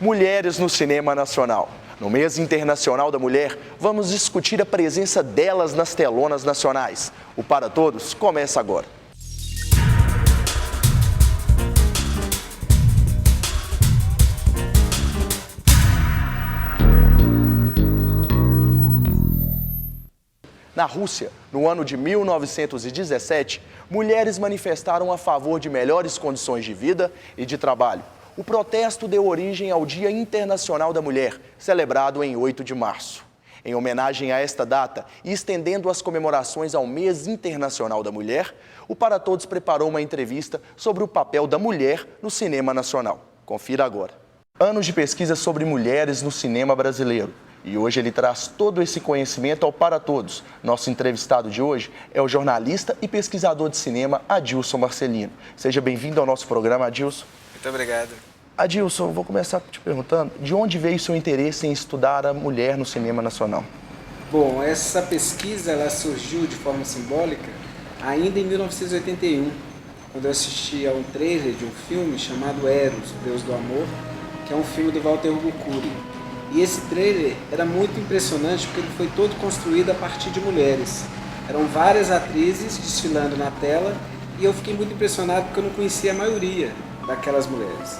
Mulheres no cinema nacional. No mês internacional da mulher, vamos discutir a presença delas nas telonas nacionais. O Para Todos começa agora. Na Rússia, no ano de 1917, mulheres manifestaram a favor de melhores condições de vida e de trabalho. O protesto deu origem ao Dia Internacional da Mulher, celebrado em 8 de março. Em homenagem a esta data e estendendo as comemorações ao Mês Internacional da Mulher, o Para Todos preparou uma entrevista sobre o papel da mulher no cinema nacional. Confira agora. Anos de pesquisa sobre mulheres no cinema brasileiro. E hoje ele traz todo esse conhecimento ao Para Todos. Nosso entrevistado de hoje é o jornalista e pesquisador de cinema Adilson Marcelino. Seja bem-vindo ao nosso programa, Adilson. Muito obrigado. Adilson, vou começar te perguntando, de onde veio o seu interesse em estudar a mulher no cinema nacional? Bom, essa pesquisa ela surgiu de forma simbólica ainda em 1981, quando eu assisti a um trailer de um filme chamado Eros, o Deus do Amor, que é um filme do Walter Hugo Cury. E esse trailer era muito impressionante porque ele foi todo construído a partir de mulheres. Eram várias atrizes desfilando na tela e eu fiquei muito impressionado porque eu não conhecia a maioria daquelas mulheres.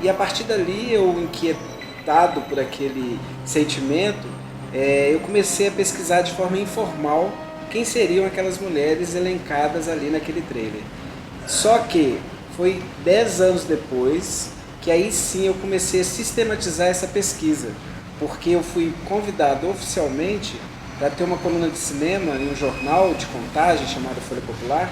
E a partir dali, eu inquietado por aquele sentimento, eu comecei a pesquisar de forma informal quem seriam aquelas mulheres elencadas ali naquele trailer. Só que foi 10 anos depois que aí sim eu comecei a sistematizar essa pesquisa, porque eu fui convidado oficialmente para ter uma coluna de cinema em um jornal de contagem chamado Folha Popular,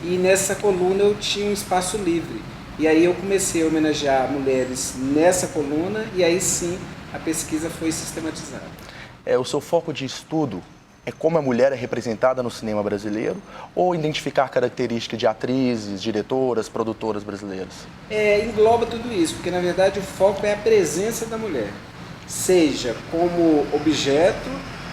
e nessa coluna eu tinha um espaço livre. E aí eu comecei a homenagear mulheres nessa coluna e aí sim a pesquisa foi sistematizada. O seu foco de estudo é como a mulher é representada no cinema brasileiro ou identificar características de atrizes, diretoras, produtoras brasileiras? Engloba tudo isso, porque na verdade o foco é a presença da mulher, seja como objeto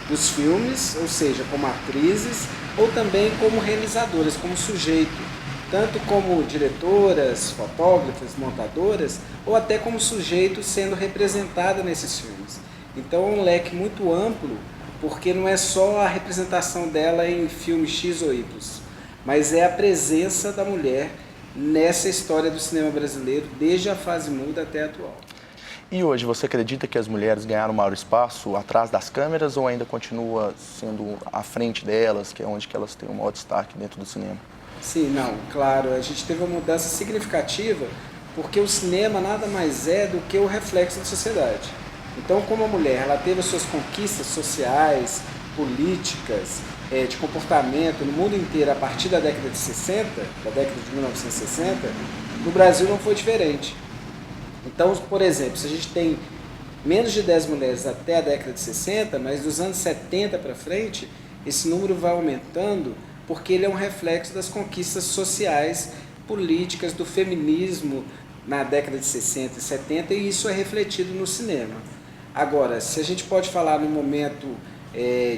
dos filmes, ou seja, como atrizes, ou também como realizadoras, como sujeito. Tanto como diretoras, fotógrafas, montadoras, ou até como sujeito sendo representada nesses filmes. Então é um leque muito amplo, porque não é só a representação dela em filme X ou Y, mas é a presença da mulher nessa história do cinema brasileiro, desde a fase muda até a atual. E hoje, você acredita que as mulheres ganharam maior espaço atrás das câmeras ou ainda continua sendo à frente delas, que é onde que elas têm o maior destaque dentro do cinema? Sim, não, claro, a gente teve uma mudança significativa porque o cinema nada mais é do que o reflexo da sociedade. Então, como a mulher ela teve as suas conquistas sociais, políticas, de comportamento no mundo inteiro a partir da década de 60, da década de 1960, no Brasil não foi diferente. Então, por exemplo, se a gente tem menos de 10 mulheres até a década de 60, mas dos anos 70 para frente, esse número vai aumentando porque ele é um reflexo das conquistas sociais, políticas, do feminismo na década de 60 e 70, e isso é refletido no cinema. Agora, se a gente pode falar num momento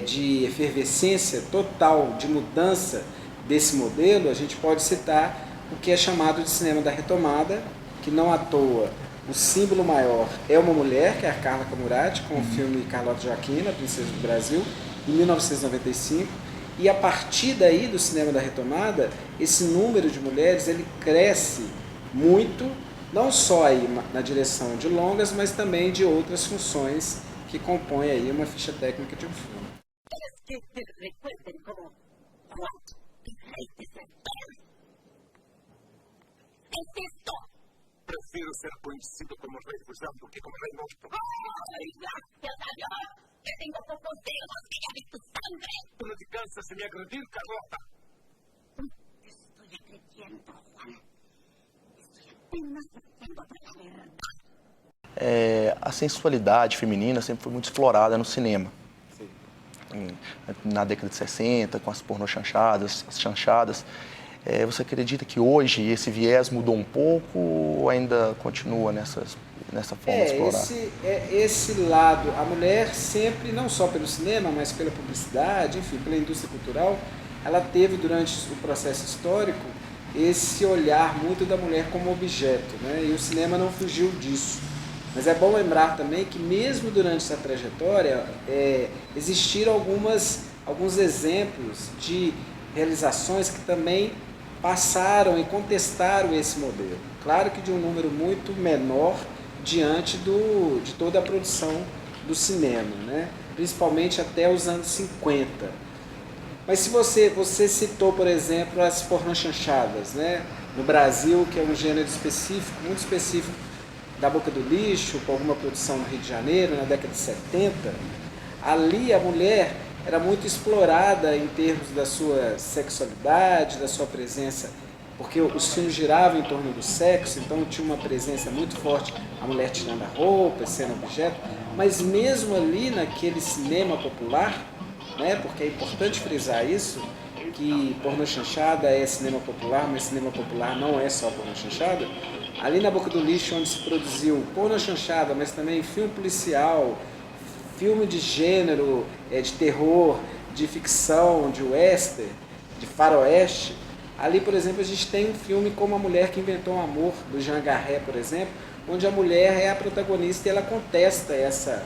de efervescência total, de mudança desse modelo, a gente pode citar o que é chamado de cinema da retomada, que não à toa o símbolo maior é uma mulher, que é a Carla Camurati, com o filme Carlota Joaquina, Princesa do Brasil, em 1995. E a partir daí do cinema da retomada, esse número de mulheres ele cresce muito, não só aí na direção de longas, mas também de outras funções que compõem aí uma ficha técnica de um filme. Prefiro ser conhecido como Rei Fusão do que como Rei Monstro. Gracias a Dios, que tengo pocos dedos que ya vi tu sangre. Tú no te cansas de me agredir, Carlota. Te estoy agrediendo, Juan. Estoy apenas haciendo la verdad. A sensualidade feminina sempre foi muito explorada no cinema. Na década de 60, com as pornochanchadas, as chanchadas. Você acredita que hoje esse viés mudou um pouco ou ainda continua nessa forma de explorar? Esse lado, a mulher sempre, não só pelo cinema, mas pela publicidade, enfim, pela indústria cultural, ela teve durante o processo histórico esse olhar muito da mulher como objeto, né? E o cinema não fugiu disso. Mas é bom lembrar também que mesmo durante essa trajetória existiram alguns exemplos de realizações que também passaram e contestaram esse modelo. Claro que de um número muito menor diante de toda a produção do cinema, né? Principalmente até os anos 50. Mas se você citou, por exemplo, as pornochanchadas, né? No Brasil, que é um gênero específico, muito específico, da Boca do Lixo, com alguma produção no Rio de Janeiro, na década de 70, ali a mulher era muito explorada em termos da sua sexualidade, da sua presença, porque os filmes giravam em torno do sexo, então tinha uma presença muito forte, a mulher tirando a roupa, sendo objeto, mas mesmo ali naquele cinema popular, né, porque é importante frisar isso, que pornochanchada é cinema popular, mas cinema popular não é só pornochanchada. Ali na Boca do Lixo, onde se produziu pornochanchada, mas também filme policial, filme de gênero, de terror, de ficção, de western, de faroeste, ali, por exemplo, a gente tem um filme como A Mulher que Inventou o Amor, do Jean Garret, por exemplo, onde a mulher é a protagonista e ela contesta essa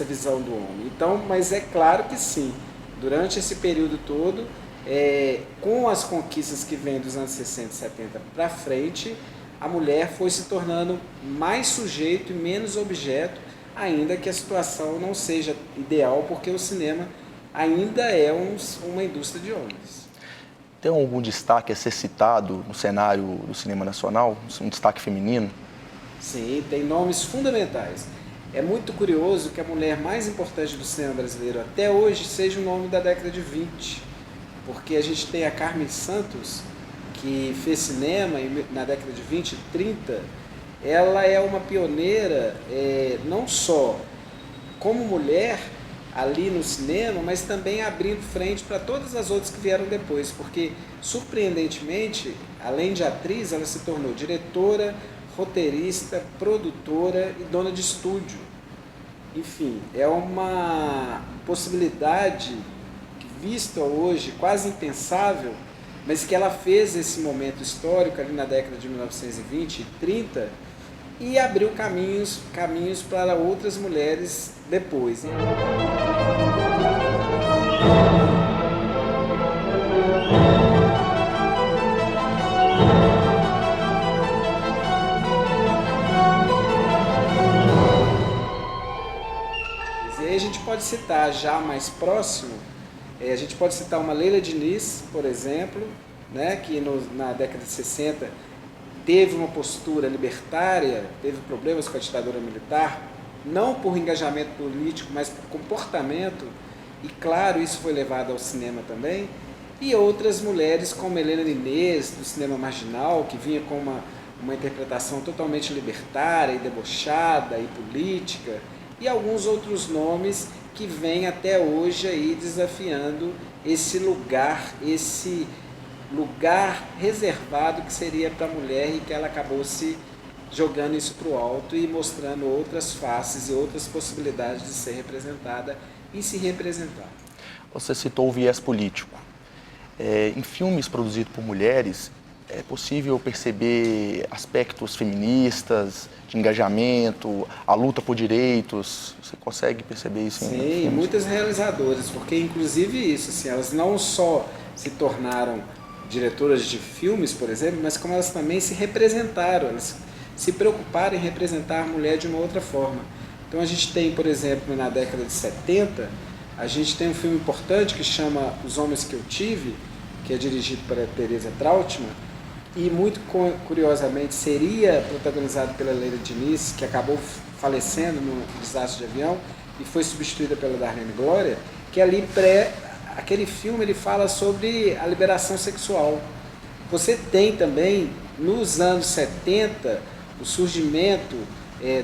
visão do homem. Então, mas é claro que sim, durante esse período todo, com as conquistas que vêm dos anos 60 e 70 para frente, a mulher foi se tornando mais sujeito e menos objeto, ainda que a situação não seja ideal, porque o cinema ainda é uma indústria de homens. Tem algum destaque a ser citado no cenário do cinema nacional? Um destaque feminino? Sim, tem nomes fundamentais. É muito curioso que a mulher mais importante do cinema brasileiro até hoje seja o nome da década de 20, porque a gente tem a Carmen Santos, que fez cinema na década de 20 e 30, ela é uma pioneira não só como mulher ali no cinema, mas também abrindo frente para todas as outras que vieram depois, porque surpreendentemente, além de atriz, ela se tornou diretora, roteirista, produtora e dona de estúdio. Enfim, é uma possibilidade vista hoje quase impensável, mas que ela fez esse momento histórico ali na década de 1920 e 30 e abriu caminhos para outras mulheres depois. E aí a gente pode citar já mais próximo, a gente pode citar uma Leila Diniz, por exemplo, né, que na década de 60 teve uma postura libertária, teve problemas com a ditadura militar, não por engajamento político, mas por comportamento, e claro, isso foi levado ao cinema também, e outras mulheres como Helena Inês, do cinema marginal, que vinha com uma interpretação totalmente libertária e debochada e política, e alguns outros nomes que vêm até hoje aí desafiando esse lugar reservado que seria para a mulher e que ela acabou se jogando isso para o alto e mostrando outras faces e outras possibilidades de ser representada e se representar. Você citou o viés político. Em filmes produzidos por mulheres, é possível perceber aspectos feministas, de engajamento, a luta por direitos? Você consegue perceber isso? Sim, muitas realizadoras, porque inclusive isso, assim, elas não só se tornaram diretoras de filmes, por exemplo, mas como elas também se representaram, elas se preocuparam em representar a mulher de uma outra forma. Então a gente tem, por exemplo, na década de 70, a gente tem um filme importante que chama Os Homens que Eu Tive, que é dirigido por Teresa Trautmann, e muito curiosamente seria protagonizado pela Leila Diniz, que acabou falecendo no desastre de avião e foi substituída pela Darlene Glória, que ali aquele filme ele fala sobre a liberação sexual. Você tem também, nos anos 70, o surgimento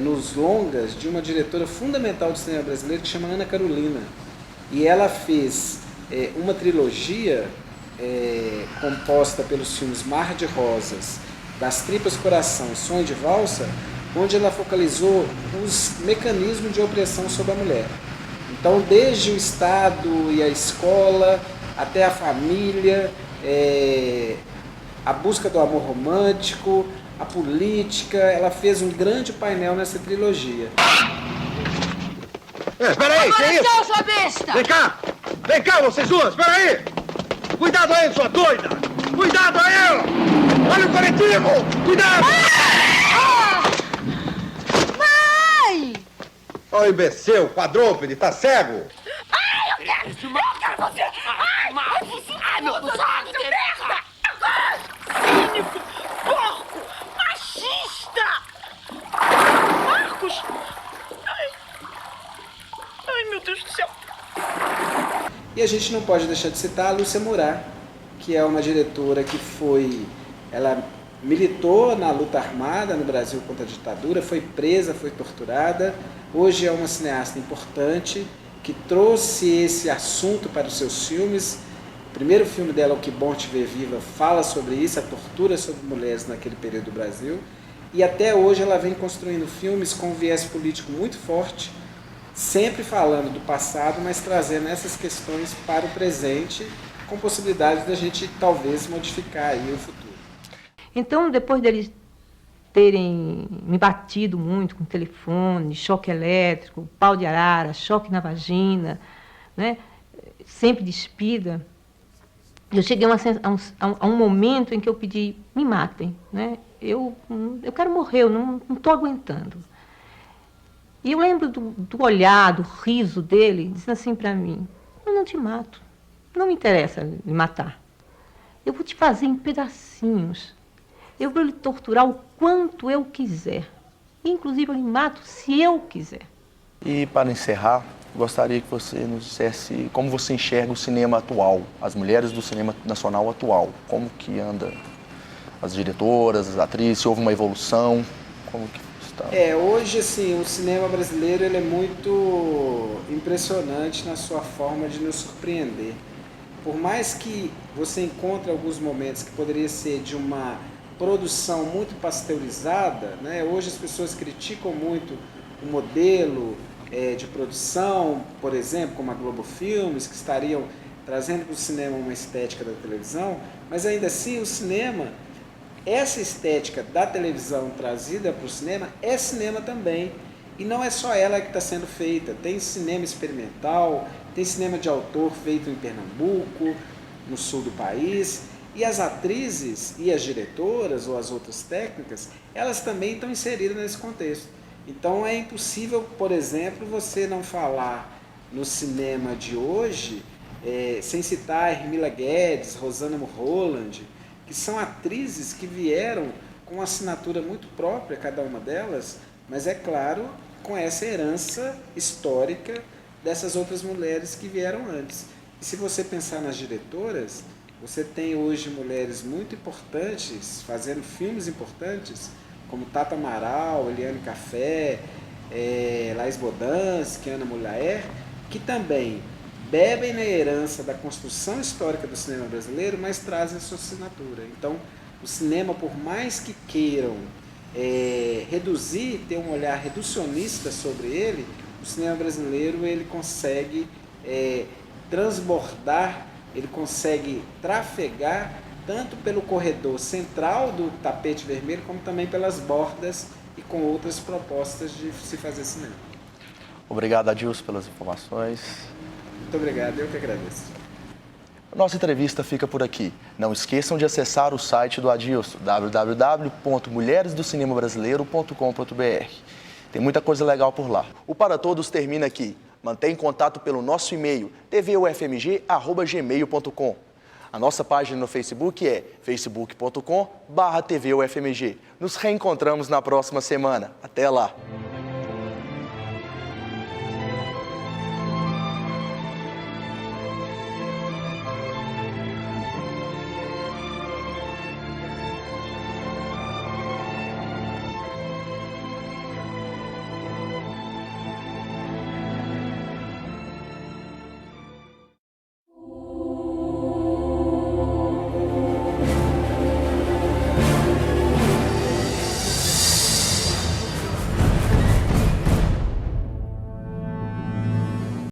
nos longas de uma diretora fundamental do cinema brasileiro que chama Ana Carolina. E ela fez uma trilogia composta pelos filmes Mar de Rosas, Das Tripas Coração e Sonho de Valsa, onde ela focalizou os mecanismos de opressão sobre a mulher. Então, desde o Estado e a escola, até a família, a busca do amor romântico, a política. Ela fez um grande painel nessa trilogia. Espera aí, que é isso? Tchau, sua besta! Vem cá, vocês duas, espera aí! Cuidado aí, sua doida! Cuidado aí! Olha o coletivo! Cuidado! Mãe! Olha o imbecil, quadrúpede, tá cego? Ai, eu quero você! Ai, meu Deus, seu merda! Cínico! Porco! Machista! Marcos! Ai, meu Deus do céu! E a gente não pode deixar de citar a Lúcia Murat, que é uma diretora que ela militou na luta armada no Brasil contra a ditadura, foi presa, foi torturada. Hoje é uma cineasta importante que trouxe esse assunto para os seus filmes. O primeiro filme dela, O Que Bom Te Ver Viva, fala sobre isso, a tortura sobre mulheres naquele período do Brasil. E até hoje ela vem construindo filmes com um viés político muito forte, sempre falando do passado, mas trazendo essas questões para o presente, com possibilidade da gente talvez modificar aí o futuro. Então, depois deles terem me batido muito com telefone, choque elétrico, pau de arara, choque na vagina, né, sempre despida, eu cheguei a um momento em que eu pedi, me matem, né, eu quero morrer, eu não estou aguentando. E eu lembro do olhar, do riso dele, dizendo assim para mim, eu não te mato, não me interessa me matar. Eu vou te fazer em pedacinhos. Eu vou lhe torturar o quanto eu quiser. Inclusive, eu lhe mato se eu quiser. E para encerrar, gostaria que você nos dissesse como você enxerga o cinema atual, as mulheres do cinema nacional atual. Como que anda as diretoras, as atrizes, se houve uma evolução, como que... Hoje, assim, o cinema brasileiro ele é muito impressionante na sua forma de nos surpreender. Por mais que você encontre alguns momentos que poderia ser de uma produção muito pasteurizada, né? Hoje as pessoas criticam muito o modelo de produção, por exemplo, como a Globo Filmes, que estariam trazendo para o cinema uma estética da televisão, mas ainda assim o cinema... Essa estética da televisão trazida para o cinema é cinema também. E não é só ela que está sendo feita. Tem cinema experimental, tem cinema de autor feito em Pernambuco, no sul do país. E as atrizes e as diretoras ou as outras técnicas, elas também estão inseridas nesse contexto. Então é impossível, por exemplo, você não falar no cinema de hoje, sem citar Hermília Guedes, Rosana Murroland, que são atrizes que vieram com uma assinatura muito própria, cada uma delas, mas é claro, com essa herança histórica dessas outras mulheres que vieram antes. E se você pensar nas diretoras, você tem hoje mulheres muito importantes, fazendo filmes importantes, como Tata Amaral, Eliane Café, Laís Bodansky, Ana Mulaer, que também bebem na herança da construção histórica do cinema brasileiro, mas trazem a sua assinatura. Então, o cinema, por mais que queiram reduzir, ter um olhar reducionista sobre ele, o cinema brasileiro ele consegue transbordar, ele consegue trafegar tanto pelo corredor central do tapete vermelho, como também pelas bordas e com outras propostas de se fazer cinema. Obrigado, Adilson, pelas informações. Muito obrigado, eu que agradeço. Nossa entrevista fica por aqui. Não esqueçam de acessar o site do Adilson, www.mulheresdocinembrasileiro.com.br. Tem muita coisa legal por lá. O Para Todos termina aqui. Mantém contato pelo nosso e-mail, tvufmg@gmail.com. A nossa página no Facebook é facebook.com/tvufmg. Nos reencontramos na próxima semana. Até lá!